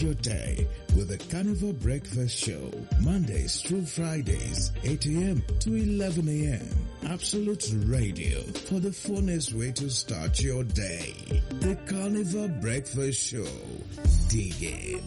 your day with the Carnival Breakfast Show. Mondays through Fridays, 8 a.m. to 11 a.m. Absolute Radio for the funnest way to start your day. The Carnival Breakfast Show. Dig in.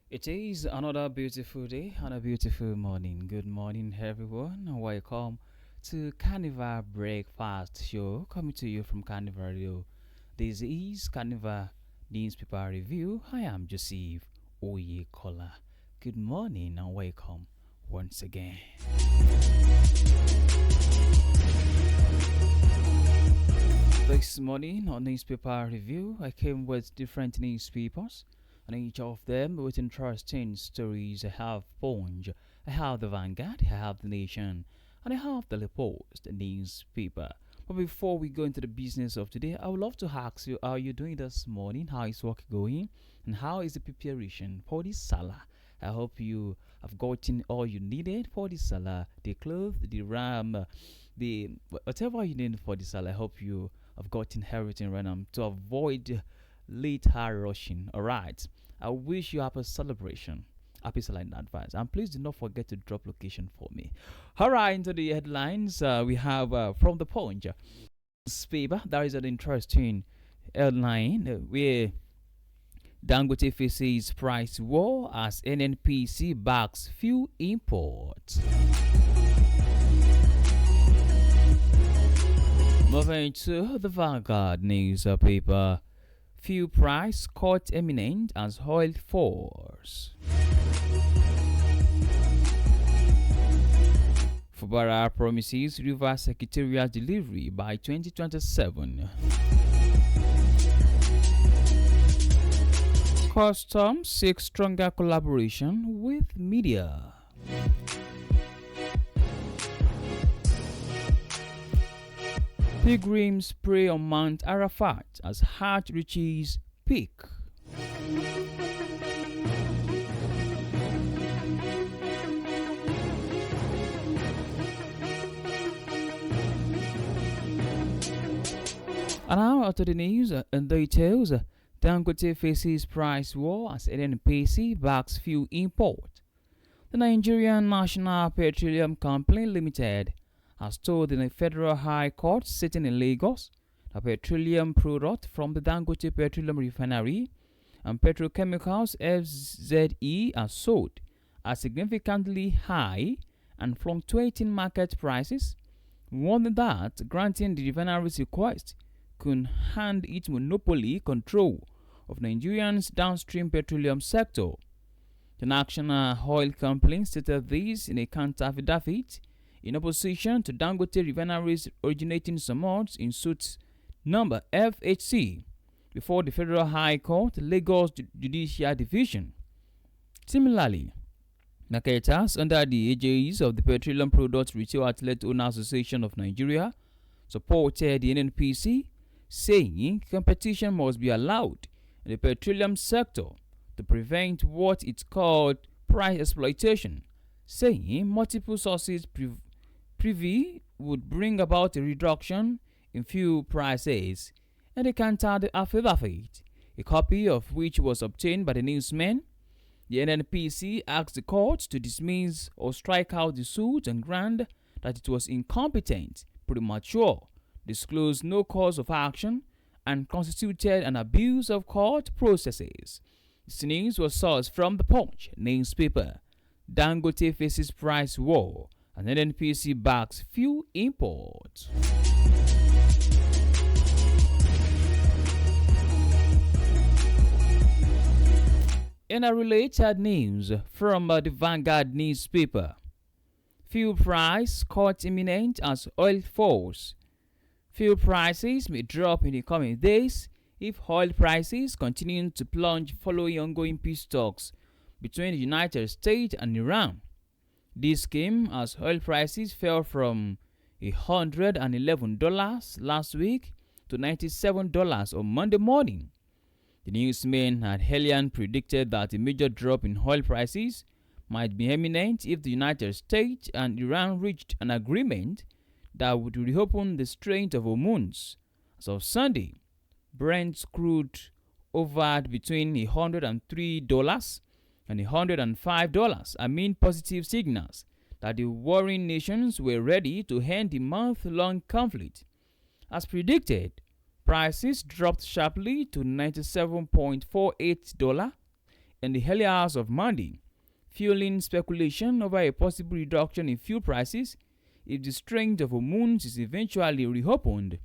It is another beautiful day and a beautiful morning. Good morning, everyone. Welcome to Carnival Breakfast Show, coming to you from Carnival Radio. This is Carnival Newspaper Review. I am Joseph Oyekola. Good morning and welcome once again. This morning on Newspaper Review, I came with different newspapers, and each of them with interesting stories. I have Punch, I have the Vanguard, I have the Nation, and I have the Post newspaper. But before we go into the business of today, I would love to ask you, how are you doing this morning? How is work going? And how is the preparation for this Salah? I hope you have gotten all you needed for this Salah, the clothes, the ram, the whatever you need for this Salah. I hope you have gotten everything right now to avoid late rushing. All right, I wish you have a celebration. Happy Salah in advance, and please do not forget to drop location for me. All right, into the headlines, we have from the Punch newspaper. There is an interesting headline where Dangote faces price war as NNPC backs fuel imports. Moving to the Vanguard newspaper. Fuel price caught imminent as oil falls. Fubara promises River Secretariat delivery by 2027. Customs seeks stronger collaboration with media. Pilgrims pray on Mount Arafat as Hajj reaches peak. And now to the news and details. Dangote faces price war as NNPC backs fuel import. The Nigerian National Petroleum Company Limited has told the Federal High Court sitting in Lagos that petroleum product from the Dangote Petroleum Refinery and Petrochemicals FZE are sold at significantly high and fluctuating market prices, warning that granting the refinery's request could hand its monopoly control of Nigeria's downstream petroleum sector. The National Oil Company stated this in a counter affidavit in opposition to Dangote Refinery's originating summons in suit number FHC before the Federal High Court, Lagos Judicial Division. Similarly, marketers under the aegis of the Petroleum Products Retail Outlet Owners Association of Nigeria supported the NNPC, saying competition must be allowed in the petroleum sector to prevent what it called price exploitation, saying multiple sources privy would bring about a reduction in fuel prices, and they countered the affidavit, a copy of which was obtained by the newsman. The NNPC asked the court to dismiss or strike out the suit and grant that it was incompetent, premature, disclosed no cause of action, and constituted an abuse of court processes. This news was sourced from the Punch newspaper. Dangote faces price war and NNPC backs fuel imports. In a related news from the Vanguard newspaper, fuel price cut imminent as oil falls. Fuel prices may drop in the coming days if oil prices continue to plunge following ongoing peace talks between the United States and Iran. This came as oil prices fell from $111 last week to $97 on Monday morning. The newsman had earlier predicted that a major drop in oil prices might be imminent if the United States and Iran reached an agreement that would reopen the Strait of Hormuz. As of Sunday, Brent crude hovered between $103 and $105 amid positive signals that the warring nations were ready to end the month-long conflict. As predicted, prices dropped sharply to $97.48 in the early hours of Monday, fueling speculation over a possible reduction in fuel prices if the Strait of Hormuz is eventually reopened.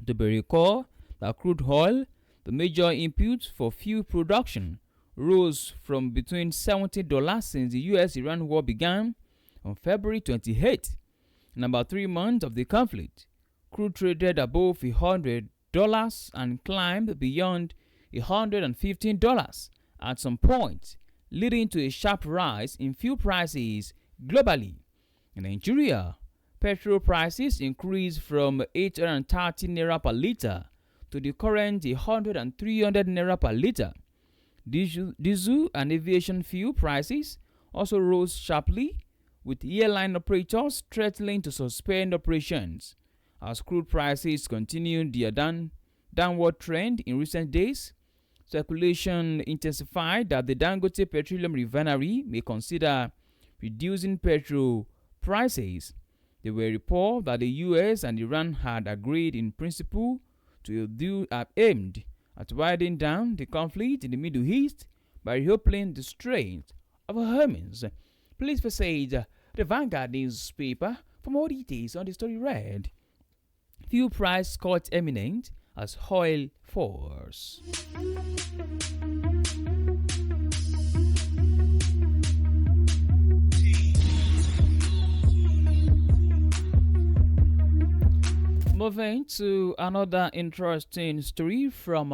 To be recalled that crude oil, the major input for fuel production, rose from between $70 since the US-Iran war began on February 28. In about 3 months of the conflict, crude traded above $100 and climbed beyond $115 at some point, leading to a sharp rise in fuel prices globally. In Nigeria, petrol prices increased from 830 naira per litre to the current 100 and 300 naira per litre. Diesel and aviation fuel prices also rose sharply, with airline operators threatening to suspend operations. As crude prices continued their downward trend in recent days, speculation intensified that the Dangote Petroleum Refinery may consider reducing petrol prices. There were reports that the US and Iran had agreed in principle to a deal aimed at winding down the conflict in the Middle East by reopening the Strait of Hormuz. Please visit the Vanguard newspaper for more details on the story read. Fuel price cut imminent as oil falls. Moving to another interesting story from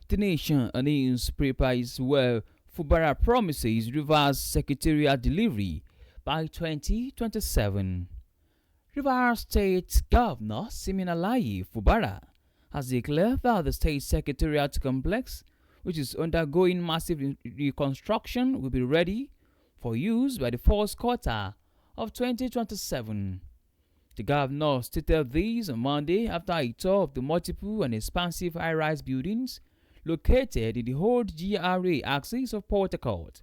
the Nation newspaper is where Fubara promises Rivers Secretariat delivery by 2027. Rivers State Governor Siminalayi Fubara has declared that the State Secretariat complex, which is undergoing massive reconstruction, will be ready for use by the first quarter of 2027. The governor stated this on Monday after a tour of the multiple and expansive high-rise buildings located in the old GRA axis of Port Harcourt.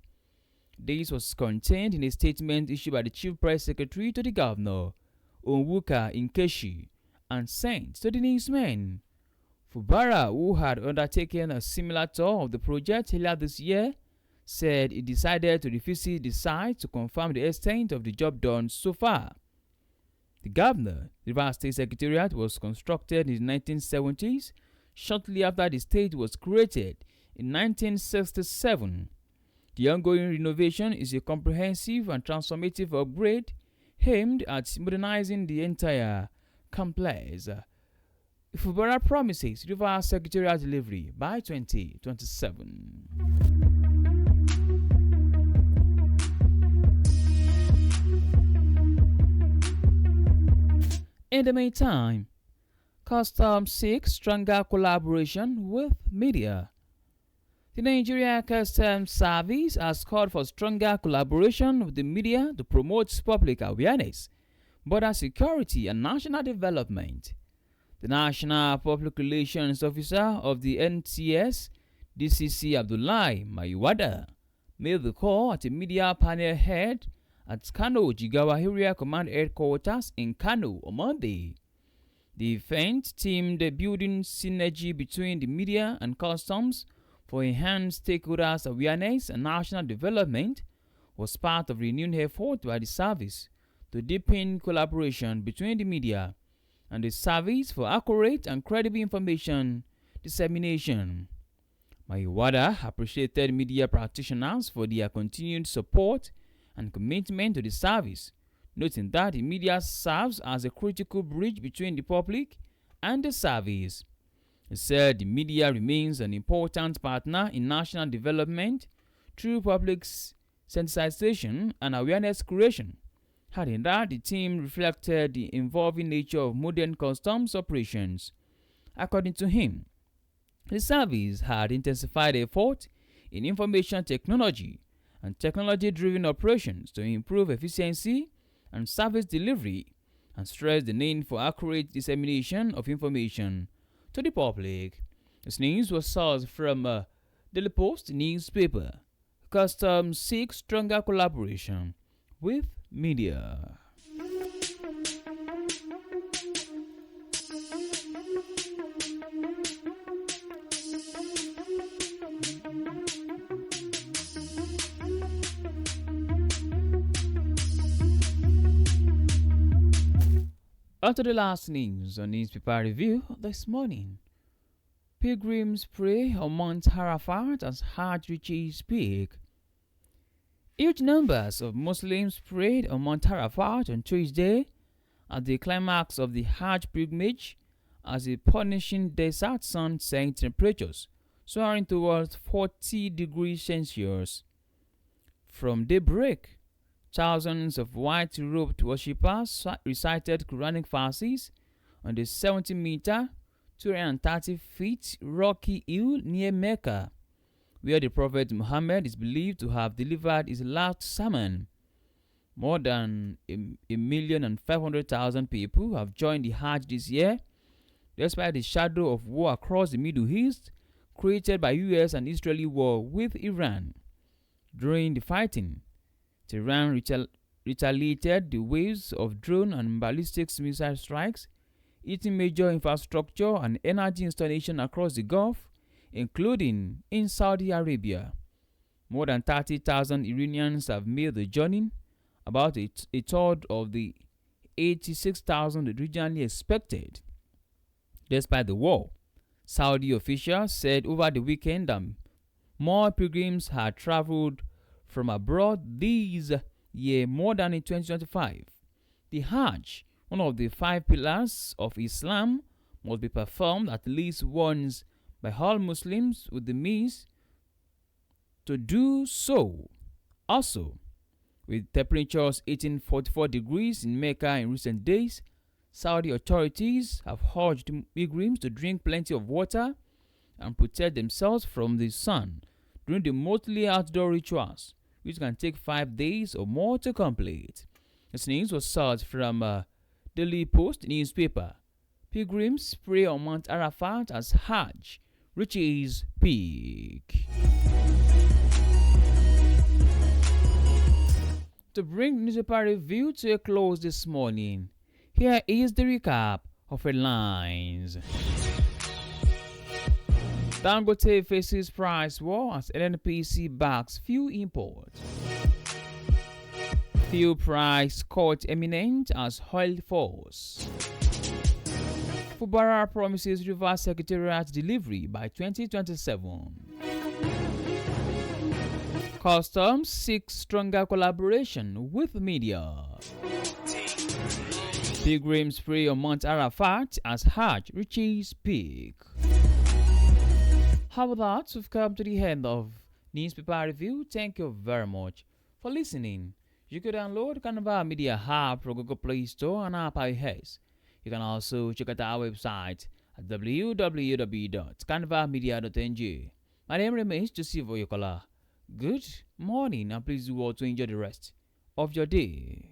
This was contained in a statement issued by the Chief Press Secretary to the governor, Onwuka Nkechi, and sent to the newsmen. Fubara, who had undertaken a similar tour of the project earlier this year, said he decided to revisit the site to confirm the extent of the job done so far. The governor, the Rivers State Secretariat, was constructed in the 1970s, shortly after the state was created in 1967. The ongoing renovation is a comprehensive and transformative upgrade aimed at modernizing the entire complex. Fubara promises Rivers Secretariat delivery by 2027. In the meantime, Customs seeks stronger collaboration with media. The Nigeria Customs Service has called for stronger collaboration with the media to promote public awareness, border security, and national development. The National Public Relations Officer of the NCS, DCC Abdullahi Mayuwada, made the call at a media panel held at Kano Jigawa Area Command Headquarters in Kano on Monday. The event themed building synergy between the media and customs for enhanced stakeholders' awareness and national development was part of a renewed effort by the service to deepen collaboration between the media and the service for accurate and credible information dissemination. Mayawada appreciated media practitioners for their continued support and commitment to the service, noting that the media serves as a critical bridge between the public and the service. He said the media remains an important partner in national development through public sensitization and awareness creation, adding that the team reflected the evolving nature of modern customs operations. According to him, the service had intensified effort in information technology and technology-driven operations to improve efficiency and service delivery, and stressed the need for accurate dissemination of information to the public. This news was sourced from Daily Post newspaper. Customs seeks stronger collaboration with media. On to the last news on newspaper review this morning. Pilgrims pray on Mount Arafat as Hajj reaches peak. Huge numbers of Muslims prayed on Mount Arafat on Tuesday at the climax of the Hajj pilgrimage as the punishing desert sun sent temperatures soaring towards 40 degrees Celsius. From daybreak, thousands of white-robed worshippers recited Quranic verses on the 70-meter, 230 feet rocky hill near Mecca, where the Prophet Muhammad is believed to have delivered his last sermon. More than 1,500,000 people have joined the Hajj this year, despite the shadow of war across the Middle East created by US and Israeli war with Iran. During the fighting, Tehran retaliated the waves of drone and ballistic missile strikes, hitting major infrastructure and energy installations across the Gulf, including in Saudi Arabia. More than 30,000 Iranians have made the journey, about a third of the 86,000 originally expected. Despite the war, Saudi officials said over the weekend that more pilgrims had traveled from abroad this year more than in 2025. The Hajj, one of the 5 pillars of Islam, must be performed at least once by all Muslims with the means to do so. Also, with temperatures hitting 44 degrees in Mecca in recent days, Saudi authorities have urged pilgrims to drink plenty of water and protect themselves from the sun during the mostly outdoor rituals, which can take 5 days or more to complete. This news was sourced from Daily Post newspaper. Pilgrims pray on Mount Arafat as Hajj reaches peak. To bring the newspaper review to a close this morning, here is the recap of headlines. Dangote faces price war as NNPC backs fuel imports. Fuel price caught imminent as oil falls. Fubara promises Rivers Secretariat delivery by 2027. Customs seeks stronger collaboration with media. Pilgrims pray on Mount Arafat as Hajj reaches peak. How about that? We've come to the end of newspaper review. Thank you very much for listening. You can download Carnival Media app from Google Play Store and Apple iOS. You can also check out our website at www.carnivalmedia.ng. My name remains Joseph Oyokola. Good morning, and please do all to enjoy the rest of your day.